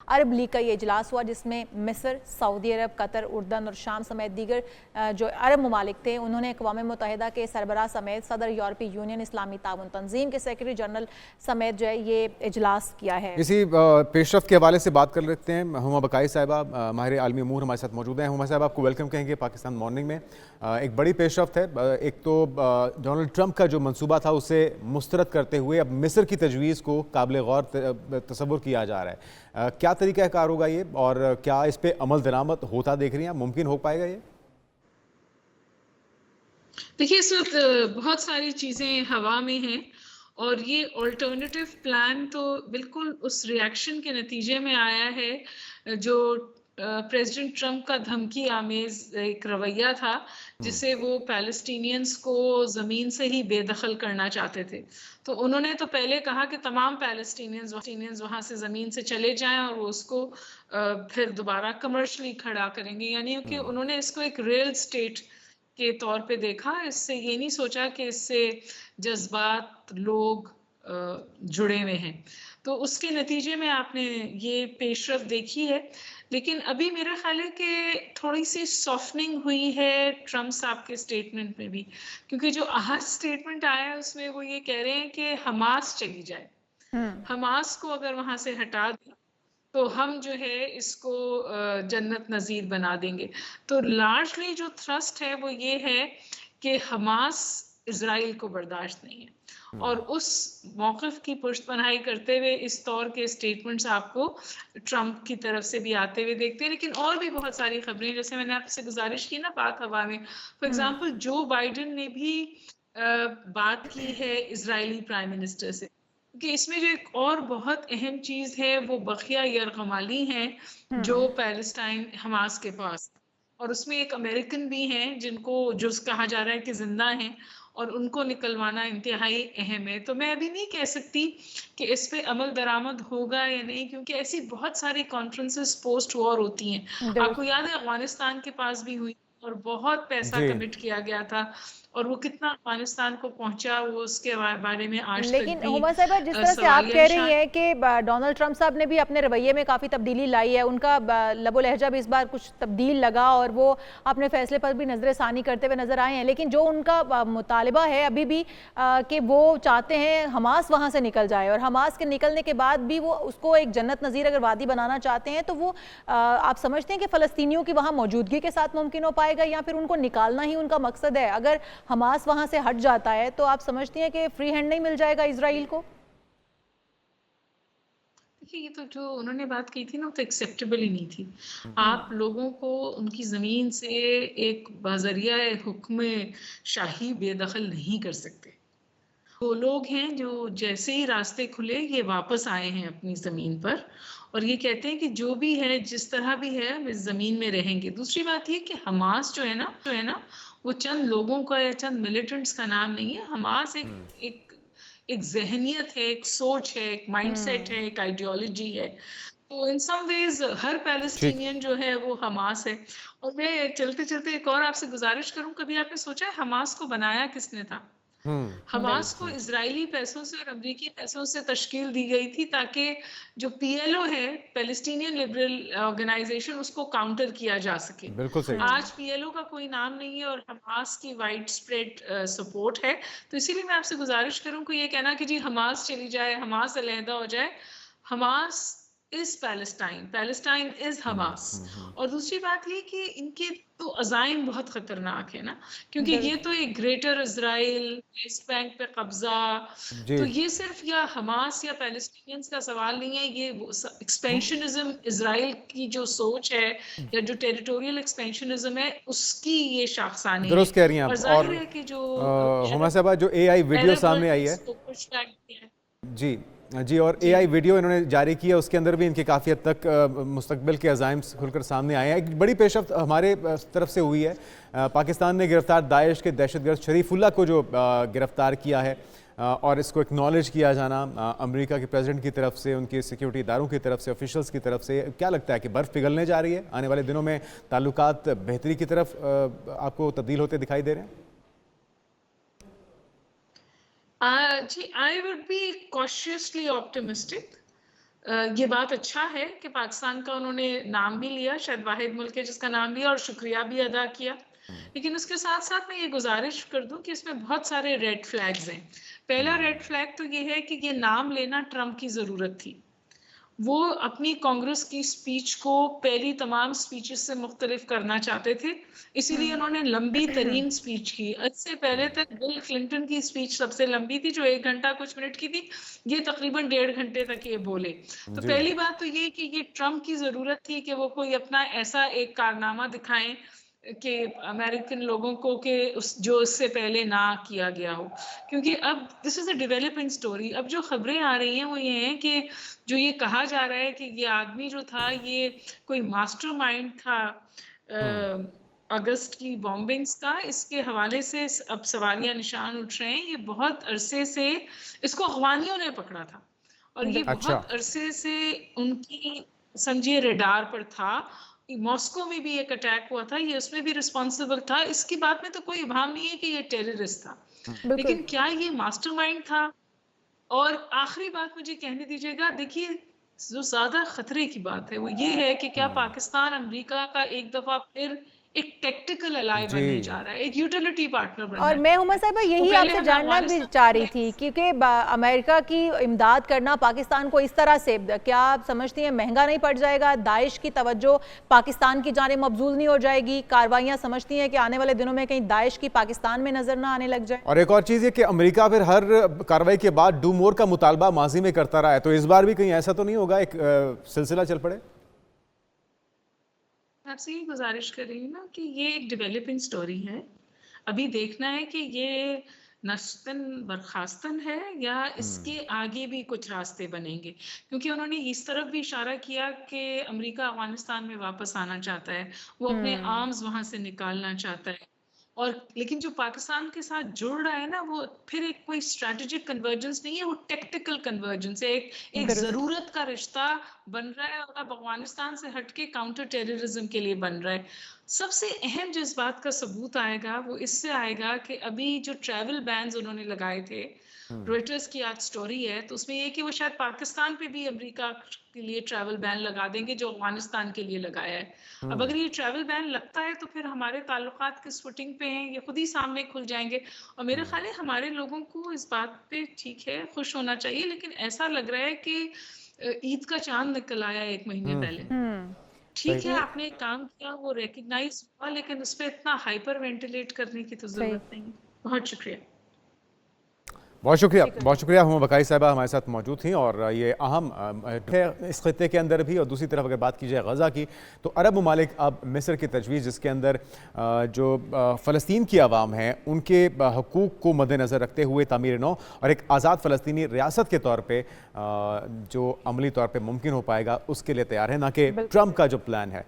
عرب league کا یہ اجلاس ہوا جس میں مصر، سعودی عرب، قطر، اردن اور شام سمیت دیگر جو عرب ممالک تھے انہوں نے اقوام متحدہ کے سربراہ سمیت صدر یورپی یونین اسلامی تعاون تنظیم کے سیکرٹری جنرل سمیت جو ہے یہ اجلاس کیا ہے۔ اسی پیش رفت کے حوالے سے بات کر لیتے ہیں، ہما بقائی صاحبہ ماہر عالمی امور ہمارے ساتھ موجود ہیں۔ ہما صاحب آپ کو ویلکم کہیں گے پاکستان مارننگ میں۔ ایک بڑی پیش رفت ہے، ایک تو ڈونلڈ ٹرمپ کا جو منصوبہ تھا اسے مسترد کرتے ہوئے اب مصر کی تجویز کو قابل غور تصور کیا جا رہا ہے، کیا طریقہ کار ہوگا یہ اور کیا اس پہ عمل درآمد ہوتا دیکھ رہی ہیں، ممکن ہو پائے گا یہ؟ دیکھیے اس وقت بہت ساری چیزیں ہوا میں ہیں اور یہ آلٹرنیٹیو پلان تو بالکل اس ریاکشن کے نتیجے میں آیا ہے جو پریزیڈنٹ ٹرمپ کا دھمکی آمیز ایک رویہ تھا جسے وہ پیلسٹینینز کو زمین سے ہی بے دخل کرنا چاہتے تھے۔ تو انہوں نے تو پہلے کہا کہ تمام پیلسٹینینز وہاں سے زمین سے چلے جائیں اور وہ اس کو پھر دوبارہ کمرشلی کھڑا کریں گے، یعنی کہ انہوں نے اس کو ایک ریئل اسٹیٹ کے طور پہ دیکھا، اس سے یہ نہیں سوچا کہ اس سے جذبات لوگ جڑے ہوئے ہیں۔ تو اس کے نتیجے میں آپ نے یہ پیش رفت دیکھی ہے، لیکن ابھی میرا خیال ہے کہ تھوڑی سی سافٹننگ ہوئی ہے ٹرمپ صاحب کے سٹیٹمنٹ میں بھی، کیونکہ جو آج سٹیٹمنٹ آیا ہے اس میں وہ یہ کہہ رہے ہیں کہ حماس چلی جائے، حماس کو اگر وہاں سے ہٹا دیں تو ہم جو ہے اس کو جنت نظیر بنا دیں گے۔ تو لارجلی جو تھرسٹ ہے وہ یہ ہے کہ حماس اسرائیل کو برداشت نہیں ہے، اور اس موقف کی پشت پناہی کرتے ہوئے اس طور کے سٹیٹمنٹس آپ کو ٹرمپ کی طرف سے بھی آتے ہوئے دیکھتے ہیں۔ لیکن اور بھی بہت ساری خبریں، جیسے میں نے آپ سے گزارش کی نا بات ہوا میں، فار ایگزامپل جو بائیڈن نے بھی بات کی ہے اسرائیلی پرائم منسٹر سے، کہ اس میں جو ایک اور بہت اہم چیز ہے وہ بقیہ یرغمالی ہیں جو پیلسٹائن حماس کے پاس، اور اس میں ایک امریکن بھی ہیں جن کو جو کہا جا رہا ہے کہ زندہ ہیں، اور ان کو نکلوانا انتہائی اہم ہے۔ تو میں ابھی نہیں کہہ سکتی کہ اس پہ عمل درآمد ہوگا یا نہیں، کیونکہ ایسی بہت ساری کانفرنسز پوسٹ وار ہوتی ہیں۔ آپ کو یاد ہے افغانستان کے پاس بھی ہوئی اور بہت پیسہ کمٹ کیا گیا تھا، اور وہ کتنا افغانستان کو پہنچا وہ اس کے بارے میں آج تک لیکن بھی ہما صاحبہ جس طرح سے آپ کہہ رہی ہیں کہ ڈونلڈ ٹرمپ صاحب نے بھی اپنے رویے میں کافی تبدیلی لائی ہے، ان کا لب و لہجہ بھی اس بار کچھ تبدیل لگا اور وہ اپنے فیصلے پر بھی نظر ثانی کرتے ہوئے نظر آئے ہیں، لیکن جو ان کا مطالبہ ہے ابھی بھی کہ وہ چاہتے ہیں حماس وہاں سے نکل جائے، اور حماس کے نکلنے کے بعد بھی وہ اس کو ایک جنت نظیر اگر وادی بنانا چاہتے ہیں، تو وہ آپ سمجھتے ہیں کہ فلسطینیوں کی وہاں موجودگی کے ساتھ ممکن ہو پائے گا، یا پھر ان کو نکالنا ہی ان کا مقصد ہے؟ اگر حماس وہاں سے ہٹ جاتا ہے تو آپ سمجھتی ہیں کہ فری ہینڈ نہیں مل جائے گا اسرائیل کو؟ دیکھیے یہ تو جو انہوں نے بات کی تھی نا وہ تو ایکسیپٹیبل ہی نہیں تھی۔ آپ لوگوں کو ان کی زمین سے ایک بذریعہ حکم شاہی بے دخل نہیں کر سکتے۔ وہ لوگ ہیں جو جیسے ہی راستے کھلے یہ واپس آئے ہیں اپنی زمین پر، اور یہ کہتے ہیں کہ جو بھی ہے جس طرح بھی ہے ہم اس زمین میں رہیں گے۔ دوسری بات یہ کہ حماس جو ہے نا وہ چند لوگوں کا یا چند ملیٹنٹس کا نام نہیں ہے۔ حماس ایک ذہنیت ہے، ایک سوچ ہے، ایک مائنڈ سیٹ ہے، ایک آئیڈیالوجی ہے۔ تو ان سم ویز ہر پیلسٹینین جو ہے وہ حماس ہے۔ اور میں چلتے چلتے ایک اور آپ سے گزارش کروں، کبھی آپ نے سوچا ہے حماس کو بنایا کس نے تھا؟ حماس کو اسرائیلی پیسوں سے اور امریکی پیسوں سے تشکیل دی گئی تھی تاکہ جو پی ایل او ہے پیلسٹینین لبرل آرگنائزیشن، اس کو کاؤنٹر کیا جا سکے۔ بالکل صحیح۔ آج پی ایل او کا کوئی نام نہیں ہے اور حماس کی وائڈ اسپریڈ سپورٹ ہے۔ تو اسی لیے میں آپ سے گزارش کروں کہ یہ کہنا کہ جی حماس چلی جائے، حماس علیحدہ ہو جائے، حماس از پیلسٹائن، پیلسٹائن از حماس۔ اور دوسری بات یہ کہ ان کے تو عزائم بہت خطرناک ہے نا، کیونکہ یہ تو ایک گریٹر اسرائیل، ویسٹ بینک پہ قبضہ، تو یہ صرف یا حماس یا پیلسٹینینز کا سوال نہیں ہے، یہ ایکسپینشنزم اسرائیل کی جو سوچ ہے یا جو ٹیریٹوریل ایکسپینشنزم ہے اس کی یہ شاخسانے ہیں۔ درست کہہ رہی ہیں آپ۔ اور ظاہر ہے کہ جو ہما صاحبہ جو اے آئی ویڈیو سامنے آئی ہے، جی اور اے آئی ویڈیو انہوں نے جاری کی ہے، اس کے اندر بھی ان کے کافی حد تک مستقبل کے عزائم کھل کر سامنے آئے ہیں۔ ایک بڑی پیش رفت ہمارے طرف سے ہوئی ہے، پاکستان نے گرفتار داعش کے دہشت گرد شریف اللہ کو جو گرفتار کیا ہے، اور اس کو اکنالج کیا جانا امریکہ کے پریزیڈنٹ کی طرف سے، ان کے سیکیورٹی اداروں کی طرف سے، آفیشلز کی طرف سے، کیا لگتا ہے کہ برف پگھلنے جا رہی ہے؟ آنے والے دنوں میں تعلقات بہتری کی طرف آپ کو تبدیل ہوتے دکھائی دے رہے ہیں؟ جی I would be cautiously optimistic یہ بات اچھا ہے کہ پاکستان کا انہوں نے نام بھی لیا, شاید واحد ملک ہے جس کا نام لیا, اور شکریہ بھی ادا کیا. لیکن اس کے ساتھ ساتھ میں یہ گزارش کر دوں کہ اس میں بہت سارے ریڈ فلیگز ہیں. پہلا ریڈ فلیگ تو یہ ہے کہ یہ نام لینا ٹرمپ کی ضرورت تھی. وہ اپنی کانگریس کی سپیچ کو پہلی تمام سپیچز سے مختلف کرنا چاہتے تھے, اسی لیے انہوں نے لمبی ترین سپیچ کی. اس سے پہلے تک بل کلنٹن کی سپیچ سب سے لمبی تھی جو 1 گھنٹہ کچھ منٹ کی تھی, یہ تقریباً 1.5 گھنٹے تک یہ بولے. تو پہلی بات تو یہ کہ یہ ٹرمپ کی ضرورت تھی کہ وہ کوئی اپنا ایسا ایک کارنامہ دکھائیں کہ امریکن لوگوں کو کہ جو اس سے پہلے نہ کیا گیا ہو, کیونکہ اب دس از اے ڈیولپنگ سٹوری. اب جو خبریں آ رہی ہیں وہ یہ ہیں کہ جو یہ کہا جا رہا ہے کہ یہ آدمی جو تھا یہ کوئی ماسٹر مائنڈ تھا اگست کی بامبنگز کا, اس کے حوالے سے اب سوالیہ نشان اٹھ رہے ہیں. یہ بہت عرصے سے اس کو افغانیوں نے پکڑا تھا اور یہ بہت عرصے سے ان کی سمجھیے ریڈار پر تھا. ماسکو میں بھی ایک اٹیک ہوا تھا, یہ اس میں بھی رسپانسبل تھا. اس کی بات میں تو کوئی ابہام نہیں ہے کہ یہ ٹیررسٹ تھا, لیکن کیا یہ ماسٹر مائنڈ تھا؟ اور آخری بات مجھے کہنے دیجیے گا, دیکھیے جو زیادہ خطرے کی بات ہے وہ یہ ہے کہ کیا پاکستان امریکہ کا ایک دفعہ پھر ایک ٹیکٹیکل الائی بننے جا رہا ہے, ایک یوٹیلیٹی پارٹنر بننا ہے. اور میں ہما صاحبہ یہی آپ سے جاننا بھی چاہ رہی تھی, کیونکہ امریکہ کی امداد کرنا پاکستان کو اس طرح سے, کیا آپ سمجھتی ہیں مہنگا نہیں پڑ جائے گا؟ داعش کی توجہ پاکستان کی جانب مبذول نہیں ہو جائے گی؟ کاروائیاں سمجھتی ہیں کہ آنے والے دنوں میں کہیں داعش کی پاکستان میں نظر نہ آنے لگ جائے؟ اور ایک اور چیز یہ کہ امریکہ پھر ہر کارروائی کے بعد ڈو مور کا مطالبہ ماضی میں کرتا رہا ہے, تو اس بار بھی کہیں ایسا تو نہیں ہوگا ایک سلسلہ چل پڑے؟ آپ سے یہ گزارش کر رہی ہوں نا کہ یہ ایک ڈیولپنگ سٹوری ہے. ابھی دیکھنا ہے کہ یہ نشتن برخاستن ہے یا اس کے آگے بھی کچھ راستے بنیں گے, کیونکہ انہوں نے اس طرف بھی اشارہ کیا کہ امریکہ افغانستان میں واپس آنا چاہتا ہے, وہ اپنے آرمز وہاں سے نکالنا چاہتا ہے. اور لیکن جو پاکستان کے ساتھ جڑ رہا ہے نا وہ پھر ایک کوئی اسٹریٹجک کنورجنس نہیں ہے, وہ ٹیکٹیکل کنورجنس ہے, ایک ضرورت کا رشتہ بن رہا ہے, اور اب افغانستان سے ہٹ کے کاؤنٹر ٹیررزم کے لیے بن رہا ہے. سب سے اہم جو اس بات کا ثبوت آئے گا وہ اس سے آئے گا کہ ابھی جو ٹریول بینز انہوں نے لگائے تھے, رویٹرز کی آج سٹوری ہے, تو اس میں یہ کہ وہ شاید پاکستان پہ بھی امریکہ کے لیے ٹریول بین لگا دیں گے جو افغانستان کے لیے لگایا ہے. اب اگر یہ ٹریول بین لگتا ہے تو پھر ہمارے تعلقات کس فوٹنگ پہ ہیں یہ خود ہی سامنے کھل جائیں گے. اور میرا خیال ہے ہمارے لوگوں کو اس بات پہ ٹھیک ہے خوش ہونا چاہیے, لیکن ایسا لگ رہا ہے کہ عید کا چاند نکل آیا 1 مہینے پہلے. ٹھیک ہے آپ نے ایک کام کیا وہ ریکگنائز ہوا, لیکن اس پہ اتنا ہائپر وینٹیلیٹ کرنے کی تو ضرورت نہیں. بہت شکریہ. بہت شکریہ, بہت شکریہ. ہما بقائی صاحبہ ہمارے ساتھ موجود تھیں, اور یہ اہم ہے اس خطے کے اندر بھی. اور دوسری طرف اگر بات کی جائے غزہ کی, تو عرب ممالک اب مصر کی تجویز جس کے اندر جو فلسطین کی عوام ہیں ان کے حقوق کو مد نظر رکھتے ہوئے تعمیر نو اور ایک آزاد فلسطینی ریاست کے طور پہ جو عملی طور پہ ممکن ہو پائے گا اس کے لیے تیار ہے, نہ کہ ٹرمپ کا جو پلان ہے.